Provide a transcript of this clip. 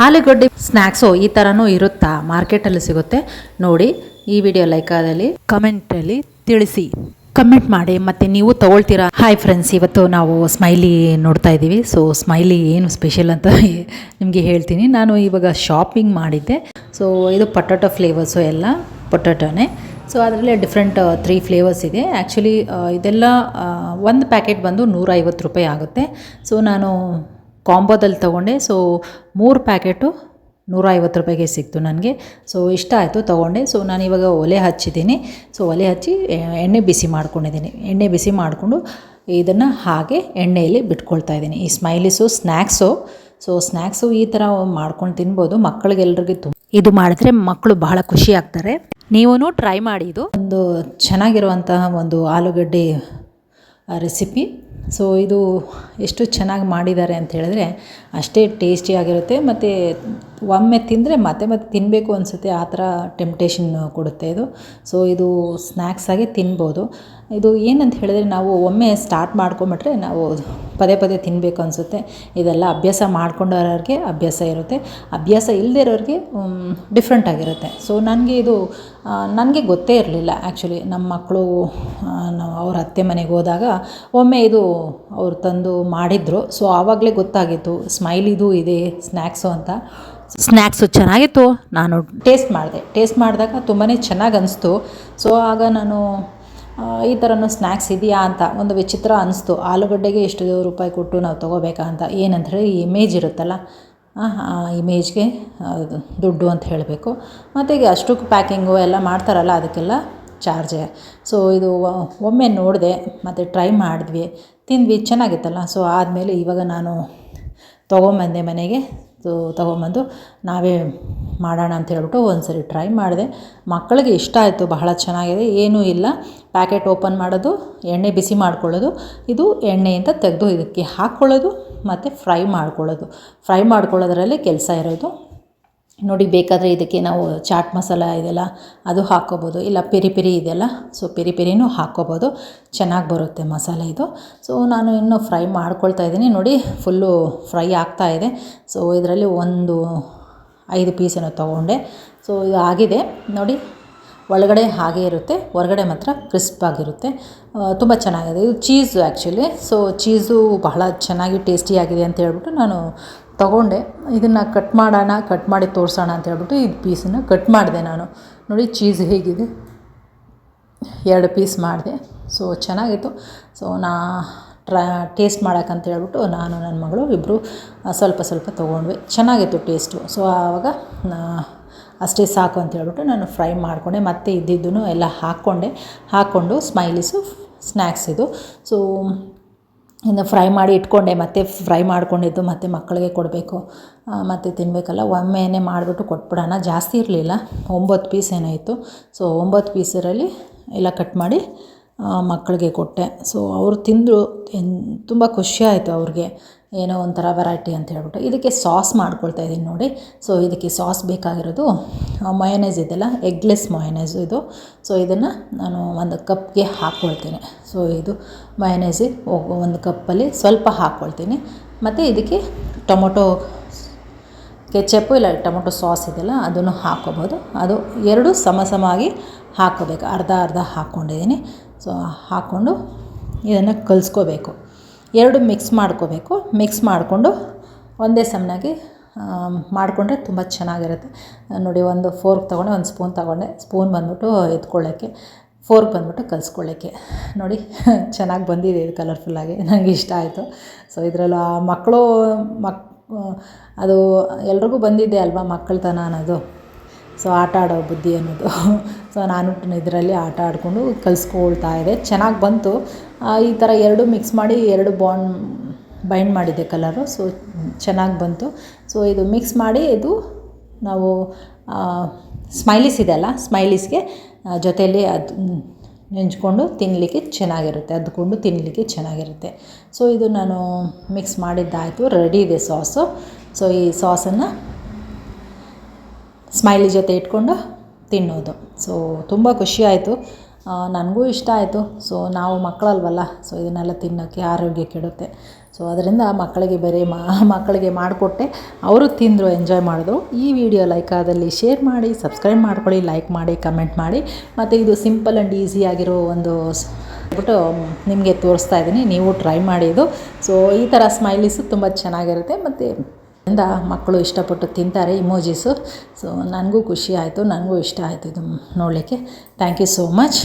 ಆಲೂಗಡ್ಡೆ ಸ್ನ್ಯಾಕ್ಸು ಈ ಥರನೂ ಇರುತ್ತಾ, ಮಾರ್ಕೆಟಲ್ಲಿ ಸಿಗುತ್ತೆ ನೋಡಿ. ಈ ವಿಡಿಯೋ ಲೈಕ್ ಆದಲ್ಲಿ ಕಮೆಂಟಲ್ಲಿ ತಿಳಿಸಿ, ಕಮೆಂಟ್ ಮಾಡಿ. ಮತ್ತು ನೀವು ತೊಗೊಳ್ತೀರಾ? ಹಾಯ್ ಫ್ರೆಂಡ್ಸ್, ಇವತ್ತು ನಾವು ಸ್ಮೈಲಿ ನೋಡ್ತಾ ಇದ್ದೀವಿ. ಸೊ ಸ್ಮೈಲಿ ಏನು ಸ್ಪೆಷಲ್ ಅಂತ ನಿಮಗೆ ಹೇಳ್ತೀನಿ. ನಾನು ಇವಾಗ ಶಾಪಿಂಗ್ ಮಾಡಿದ್ದೆ. ಸೊ ಇದು ಪೊಟ್ಯಾಟೊ ಫ್ಲೇವರ್ಸು, ಎಲ್ಲ ಪೊಟ್ಯಾಟೊನೇ. ಸೊ ಅದರಲ್ಲೇ ಡಿಫ್ರೆಂಟ್ 3 ಫ್ಲೇವರ್ಸ್ ಇದೆ. ಆ್ಯಕ್ಚುಲಿ ಇದೆಲ್ಲ ಒಂದು ಪ್ಯಾಕೆಟ್ ಬಂದು 150 ರೂಪಾಯಿ ಆಗುತ್ತೆ. ಸೊ ನಾನು ಕಾಂಬೋದಲ್ಲಿ ತೊಗೊಂಡೆ. ಸೊ 3 ಪ್ಯಾಕೆಟು 150 ರೂಪಾಯಿಗೆ ಸಿಕ್ತು ನನಗೆ. ಸೊ ಇಷ್ಟ ಆಯಿತು, ತೊಗೊಂಡೆ. ಸೊ ನಾನಿವಾಗ ಒಲೆ ಹಚ್ಚಿದ್ದೀನಿ. ಸೊ ಒಲೆ ಹಚ್ಚಿ ಎಣ್ಣೆ ಬಿಸಿ ಮಾಡ್ಕೊಂಡಿದ್ದೀನಿ. ಎಣ್ಣೆ ಬಿಸಿ ಮಾಡಿಕೊಂಡು ಇದನ್ನು ಹಾಗೆ ಎಣ್ಣೆಯಲ್ಲಿ ಬಿಟ್ಕೊಳ್ತಾ ಇದ್ದೀನಿ. ಈ ಸ್ಮೈಲೀಸು ಸ್ನ್ಯಾಕ್ಸು. ಸೊ ಸ್ನ್ಯಾಕ್ಸು ಈ ಥರ ಮಾಡ್ಕೊಂಡು ತಿನ್ಬೋದು. ಮಕ್ಕಳಿಗೆಲ್ರಿಗೂ ಇದು ಮಾಡಿದ್ರೆ ಮಕ್ಕಳು ಬಹಳ ಖುಷಿ ಆಗ್ತಾರೆ. ನೀವೂ ಟ್ರೈ ಮಾಡಿ. ಇದು ಒಂದು ಚೆನ್ನಾಗಿರುವಂತಹ ಒಂದು ಆಲೂಗಡ್ಡೆ ರೆಸಿಪಿ. ಸೊ ಇದು ಎಷ್ಟು ಚೆನ್ನಾಗಿ ಮಾಡಿದ್ದಾರೆ ಅಂತ ಹೇಳಿದ್ರೆ ಅಷ್ಟೇ ಟೇಸ್ಟಿಯಾಗಿರುತ್ತೆ. ಮತ್ತು ಒಮ್ಮೆ ತಿಂದರೆ ಮತ್ತೆ ಮತ್ತೆ ತಿನ್ನಬೇಕು ಅನಿಸುತ್ತೆ, ಆ ಥರ ಟೆಂಪ್ಟೇಷನ್ ಕೊಡುತ್ತೆ ಇದು. ಸೊ ಇದು ಸ್ನ್ಯಾಕ್ಸಾಗಿ ತಿನ್ಬೋದು. ಇದು ಏನಂತ ಹೇಳಿದ್ರೆ, ನಾವು ಒಮ್ಮೆ ಸ್ಟಾರ್ಟ್ ಮಾಡ್ಕೊಂಬಿಟ್ರೆ ನಾವು ಪದೇ ಪದೇ ತಿನ್ನಬೇಕು ಅನಿಸುತ್ತೆ. ಇದೆಲ್ಲ ಅಭ್ಯಾಸ ಮಾಡ್ಕೊಂಡವ್ರಿಗೆ ಅಭ್ಯಾಸ ಇರುತ್ತೆ, ಅಭ್ಯಾಸ ಇಲ್ಲದೇ ಇರೋರಿಗೆ ಡಿಫ್ರೆಂಟ್ ಆಗಿರುತ್ತೆ. ಸೊ ನನಗೆ ಗೊತ್ತೇ ಇರಲಿಲ್ಲ. ಆ್ಯಕ್ಚುಲಿ ನಮ್ಮ ಮಕ್ಕಳು ಅವ್ರ ಅತ್ತೆ ಮನೆಗೆ ಹೋದಾಗ ಒಮ್ಮೆ ಇದು ಅವ್ರು ತಂದು ಮಾಡಿದರು. ಸೊ ಆವಾಗಲೇ ಗೊತ್ತಾಗಿತ್ತು ಸ್ಮೈಲಿದು ಇದೆ ಸ್ನ್ಯಾಕ್ಸು ಅಂತ. ಸ್ನ್ಯಾಕ್ಸು ಚೆನ್ನಾಗಿತ್ತು. ನಾನು ಟೇಸ್ಟ್ ಮಾಡಿದಾಗ ತುಂಬಾ ಚೆನ್ನಾಗಿ ಅನಿಸ್ತು. ಸೊ ಆಗ ನಾನು ಈ ಥರನೂ ಸ್ನ್ಯಾಕ್ಸ್ ಇದೆಯಾ ಅಂತ ಒಂದು ವಿಚಿತ್ರ ಅನಿಸ್ತು. ಆಲೂಗಡ್ಡೆಗೆ ಎಷ್ಟು ರೂಪಾಯಿ ಕೊಟ್ಟು ನಾವು ತೊಗೋಬೇಕಾ ಅಂತ. ಏನಂತ ಹೇಳಿ ಈ ಇಮೇಜ್ ಇರುತ್ತಲ್ಲ, ಆ ಇಮೇಜ್ಗೆ ದುಡ್ಡು ಅಂತ ಹೇಳಬೇಕು. ಮತ್ತು ಈಗ ಅಷ್ಟಕ್ಕೆ ಪ್ಯಾಕಿಂಗು ಎಲ್ಲ ಮಾಡ್ತಾರಲ್ಲ, ಅದಕ್ಕೆಲ್ಲ ಚಾರ್ಜೆ. ಸೊ ಇದು ಒಮ್ಮೆ ನೋಡಿದೆ, ಮತ್ತು ಟ್ರೈ ಮಾಡಿದ್ವಿ, ತಿಂದ್ವಿ, ಚೆನ್ನಾಗಿತ್ತಲ್ಲ. ಸೊ ಆದಮೇಲೆ ಇವಾಗ ನಾನು ತೊಗೊಂಬಂದೆ ಮನೆಗೆ. ಸೊ ತೊಗೊಂಬಂದು ನಾವೇ ಮಾಡೋಣ ಅಂತ ಹೇಳ್ಬಿಟ್ಟು ಒಂದು ಸರಿ ಟ್ರೈ ಮಾಡಿದೆ. ಮಕ್ಕಳಿಗೆ ಇಷ್ಟ ಆಯಿತು, ಬಹಳ ಚೆನ್ನಾಗಿದೆ. ಏನೂ ಇಲ್ಲ, ಪ್ಯಾಕೆಟ್ ಓಪನ್ ಮಾಡೋದು, ಎಣ್ಣೆ ಬಿಸಿ ಮಾಡ್ಕೊಳ್ಳೋದು, ಇದು ಎಣ್ಣೆಯಿಂದ ತೆಗೆದು ಇದಕ್ಕೆ ಹಾಕ್ಕೊಳ್ಳೋದು, ಮತ್ತು ಫ್ರೈ ಮಾಡ್ಕೊಳ್ಳೋದ್ರಲ್ಲೇ ಕೆಲಸ ಇರೋದು ನೋಡಿ. ಬೇಕಾದರೆ ಇದಕ್ಕೆ ನಾವು ಚಾಟ್ ಮಸಾಲ ಇದೆಲ್ಲ ಅದು ಹಾಕ್ಕೋಬೋದು, ಇಲ್ಲ ಪೆರಿ ಇದೆಯಲ್ಲ, ಸೊ ಪೆರಿನೂ ಹಾಕ್ಕೋಬೋದು, ಚೆನ್ನಾಗಿ ಬರುತ್ತೆ ಮಸಾಲೆ ಇದು. ಸೊ ನಾನು ಇನ್ನೂ ಫ್ರೈ ಮಾಡ್ಕೊಳ್ತಾ ಇದ್ದೀನಿ ನೋಡಿ. ಫುಲ್ಲು ಫ್ರೈ ಆಗ್ತಾಯಿದೆ. ಸೊ ಇದರಲ್ಲಿ ಒಂದು 5 ಪೀಸನ್ನು ತೊಗೊಂಡೆ. ಸೊ ಇದು ಆಗಿದೆ ನೋಡಿ. ಒಳಗಡೆ ಹಾಗೆ ಇರುತ್ತೆ, ಹೊರಗಡೆ ಮಾತ್ರ ಕ್ರಿಸ್ಪಾಗಿರುತ್ತೆ. ತುಂಬ ಚೆನ್ನಾಗಿದೆ. ಇದು ಚೀಸು ಆ್ಯಕ್ಚುಲಿ. ಸೊ ಚೀಸು ಬಹಳ ಚೆನ್ನಾಗಿ ಟೇಸ್ಟಿಯಾಗಿದೆ ಅಂತ ಹೇಳ್ಬಿಟ್ಟು ನಾನು ತೊಗೊಂಡೆ. ಇದನ್ನು ಕಟ್ ಮಾಡಿ ತೋರಿಸೋಣ ಅಂತ ಹೇಳ್ಬಿಟ್ಟು ಇದು ಪೀಸನ್ನು ಕಟ್ ಮಾಡಿದೆ ನಾನು. ನೋಡಿ ಚೀಸ್ ಹೇಗಿದೆ, 2 ಪೀಸ್ ಮಾಡಿದೆ. ಸೊ ಚೆನ್ನಾಗಿತ್ತು. ಸೊ ಟೇಸ್ಟ್ ಮಾಡೋಕ್ಕಂತ ಹೇಳ್ಬಿಟ್ಟು ನಾನು ನನ್ನ ಮಗಳು ಇಬ್ಬರು ಸ್ವಲ್ಪ ತೊಗೊಂಡ್ವಿ. ಚೆನ್ನಾಗಿತ್ತು ಟೇಸ್ಟು. ಸೊ ಆವಾಗ ಅಷ್ಟೇ ಸಾಕು ಅಂತ ಹೇಳ್ಬಿಟ್ಟು ನಾನು ಫ್ರೈ ಮಾಡಿಕೊಂಡೆ. ಮತ್ತು ಇದ್ದಿದ್ದನ್ನು ಎಲ್ಲ ಹಾಕ್ಕೊಂಡು ಸ್ಮೈಲೀಸು ಸ್ನ್ಯಾಕ್ಸ್ ಇದು. ಸೊ ಇನ್ನು ಫ್ರೈ ಮಾಡಿ ಇಟ್ಕೊಂಡೆ, ಮತ್ತು ಫ್ರೈ ಮಾಡ್ಕೊಂಡಿದ್ದು ಮತ್ತು ಮಕ್ಕಳಿಗೆ ಕೊಡಬೇಕು, ಮತ್ತು ತಿನ್ನಬೇಕಲ್ಲ. ಒಮ್ಮೆನೇ ಮಾಡಿಬಿಟ್ಟು ಕೊಟ್ಬಿಡೋಣ. ಜಾಸ್ತಿ ಇರಲಿಲ್ಲ, 9 ಪೀಸ್ ಏನಾಯಿತು. ಸೊ 9 ಪೀಸರಲ್ಲಿ ಎಲ್ಲ ಕಟ್ ಮಾಡಿ ಮಕ್ಕಳಿಗೆ ಕೊಟ್ಟೆ. ಸೊ ಅವರು ತಿಂದರು, ತುಂಬ ಖುಷಿಯಾಯಿತು ಅವ್ರಿಗೆ. ಏನೋ ಒಂಥರ ವೆರೈಟಿ ಅಂತ ಹೇಳ್ಬಿಟ್ಟು. ಇದಕ್ಕೆ ಸಾಸ್ ಮಾಡ್ಕೊಳ್ತಾ ಇದ್ದೀನಿ ನೋಡಿ. ಸೊ ಇದಕ್ಕೆ ಸಾಸ್ ಬೇಕಾಗಿರೋದು ಮಯೋನೈಸ್ ಇದೆಲ್ಲ, ಎಗ್ಲೆಸ್ ಮಯೋನೈಸ್ ಇದು. ಸೊ ಇದನ್ನು ನಾನು ಒಂದು ಕಪ್ಗೆ ಹಾಕ್ಕೊಳ್ತೀನಿ. ಸೊ ಇದು ಮಯೋನೈಸ್ ಒಂದು ಕಪ್ಪಲ್ಲಿ ಸ್ವಲ್ಪ ಹಾಕ್ಕೊಳ್ತೀನಿ. ಮತ್ತು ಇದಕ್ಕೆ ಟೊಮೊಟೊ ಕೆಚಪ್ಪು ಇಲ್ಲ ಟೊಮೊಟೊ ಸಾಸ್ ಇದೆಯಲ್ಲ, ಅದನ್ನು ಹಾಕ್ಕೋಬೋದು. ಅದು 2 ಸಮವಾಗಿ ಹಾಕ್ಕೋಬೇಕು, ಅರ್ಧ ಹಾಕ್ಕೊಂಡಿದ್ದೀನಿ. ಸೊ ಹಾಕ್ಕೊಂಡು ಇದನ್ನು ಕಲಿಸ್ಕೋಬೇಕು. 2 ಮಿಕ್ಸ್ ಮಾಡ್ಕೋಬೇಕು. ಮಿಕ್ಸ್ ಮಾಡಿಕೊಂಡು ಒಂದೇ ಸಮನಾಗಿ ಮಾಡಿಕೊಂಡ್ರೆ ತುಂಬ ಚೆನ್ನಾಗಿರುತ್ತೆ ನೋಡಿ. ಒಂದು ಫೋರ್ಕ್ ತೊಗೊಂಡೆ, ಒಂದು ಸ್ಪೂನ್ ತೊಗೊಂಡೆ. ಸ್ಪೂನ್ ಬಂದ್ಬಿಟ್ಟು ಎತ್ಕೊಳ್ಳೋಕ್ಕೆ, ಫೋರ್ಕ್ ಬಂದ್ಬಿಟ್ಟು ಕಲಿಸ್ಕೊಳ್ಳೋಕ್ಕೆ ನೋಡಿ. ಚೆನ್ನಾಗಿ ಬಂದಿದೆ ಇದು, ಕಲರ್ಫುಲ್ಲಾಗಿ, ನನಗೆ ಇಷ್ಟ ಆಯಿತು. ಸೊ ಇದರಲ್ಲೂ ಆ ಮಕ್ಕಳು ಅದು ಎಲ್ರಿಗೂ ಬಂದಿದೆ ಅಲ್ವಾ, ಮಕ್ಕಳ್ತನ ಅನ್ನೋದು. ಸೊ ಆಟ ಆಡೋ ಬುದ್ಧಿ ಅನ್ನೋದು. ಸೊ ನಾನು ಇದರಲ್ಲಿ ಆಟ ಆಡಿಕೊಂಡು ಕಲಿಸ್ಕೊಳ್ತಾ ಇದೆ. ಚೆನ್ನಾಗಿ ಬಂತು. ಈ ಥರ 2 ಮಿಕ್ಸ್ ಮಾಡಿ 2 ಬೈಂಡ್ ಮಾಡಿದ್ದೆ ಕಲರು. ಸೊ ಚೆನ್ನಾಗಿ ಬಂತು. ಸೊ ಇದು ಮಿಕ್ಸ್ ಮಾಡಿ ಇದು ನಾವು ಸ್ಮೈಲೀಸ್ ಇದೆಯಲ್ಲ, ಸ್ಮೈಲೀಸ್ಗೆ ಜೊತೆಯಲ್ಲಿ ಅದು ನೆಂಚ್ಕೊಂಡು ತಿನ್ನಲಿಕ್ಕೆ ಚೆನ್ನಾಗಿರುತ್ತೆ, ಅದ್ಕೊಂಡು ತಿನ್ನಲಿಕ್ಕೆ ಚೆನ್ನಾಗಿರುತ್ತೆ. ಸೊ ಇದು ನಾನು ಮಿಕ್ಸ್ ಮಾಡಿದ್ದಾಯಿತು, ರೆಡಿ ಇದೆ ಸಾಸು. ಸೊ ಈ ಸಾಸನ್ನು ಸ್ಮೈಲಿ ಜೊತೆ ಇಟ್ಕೊಂಡು ತಿನ್ನೋದು. ಸೊ ತುಂಬ ಖುಷಿಯಾಯಿತು, ನನಗೂ ಇಷ್ಟ ಆಯಿತು. ಸೊ ನಾವು ಮಕ್ಕಳಲ್ವಲ್ಲ, ಸೊ ಇದನ್ನೆಲ್ಲ ತಿನ್ನೋಕ್ಕೆ ಆರೋಗ್ಯ ಕೆಡುತ್ತೆ. ಸೊ ಅದರಿಂದ ಮಕ್ಕಳಿಗೆ ಮಾಡಿಕೊಟ್ಟೆ, ಅವರು ತಿಂದರು, ಎಂಜಾಯ್ ಮಾಡಿದ್ರು. ಈ ವಿಡಿಯೋ ಲೈಕ್ ಆದಲ್ಲಿ ಶೇರ್ ಮಾಡಿ, ಸಬ್ಸ್ಕ್ರೈಬ್ ಮಾಡ್ಕೊಳ್ಳಿ, ಲೈಕ್ ಮಾಡಿ, ಕಮೆಂಟ್ ಮಾಡಿ. ಮತ್ತು ಇದು ಸಿಂಪಲ್ ಆ್ಯಂಡ್ ಈಸಿಯಾಗಿರೋ ಒಂದು ಬಿಟ್ಟು ನಿಮಗೆ ತೋರಿಸ್ತಾ ಇದ್ದೀನಿ, ನೀವು ಟ್ರೈ ಮಾಡಿ ಇದು. ಸೊ ಈ ಥರ ಸ್ಮೈಲೀಸು ತುಂಬ ಚೆನ್ನಾಗಿರುತ್ತೆ ಮತ್ತು ಇಂದ ಮಕ್ಕಳು ಇಷ್ಟಪಟ್ಟು ತಿಂತಾರೆ ಇಮೋಜಿಸು. ಸೊ ನನಗೂ ಖುಷಿ ಆಯಿತು, ನನಗೂ ಇಷ್ಟ ಆಯಿತು ಇದು ನೋಡಲಿಕ್ಕೆ. Thank you so much.